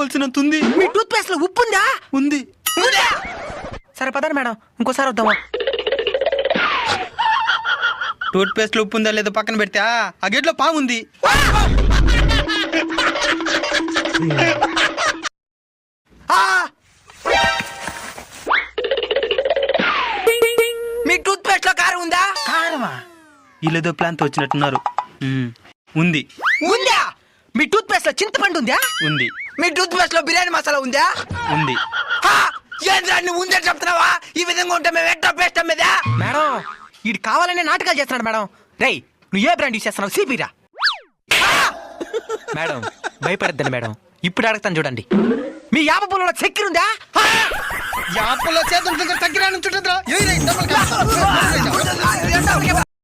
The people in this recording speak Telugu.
కావాల్సినంత ఉంది. మీ టూత్ పేస్ట్ లో ఉప్పు ఉందా? ఉంది. సరే పదండి మేడం, ఇంకోసారి వద్దామా? టూత్ పేస్ట్ లో ఉప్పు ఉందా లేదో పక్కన పెడితే ఆ గేట్లో పాము ఉంది. మీ టూత్ పేస్ట్ లో కారం ఉందా? కారమా? వీళ్ళేదో ప్లాన్ తో వచ్చినట్టున్నారు. ఉంది. ఉందా? మీ టూత్ పేస్ట్ లో చింతపండు ఉందా? ఉంది. మీ టూత్ పేస్ట్ లో బిర్యానీ మసాలా ఉందా? ఉంది. ఏంద్రా నువ్వు ఉందే చెప్తున్నావా? ఈ విధంగా ఉంటే మేము ఎట్లా పేస్ట్ అమ్మేదా? మేడం వీడు కావాలనే నాటకాలు చేస్తున్నాడు మేడం. రేయ్ నువ్వు ఏ బ్రాండ్ యూస్ చేస్తున్నావు? సిపిరా. మేడం భయపడద్దండి మేడం, ఇప్పుడు అడుగుతాను చూడండి. మీ యాప పొలంలో చక్కెర ఉందా? యాపలో చేతులు దగ్గర తగ్గిరా నుంచి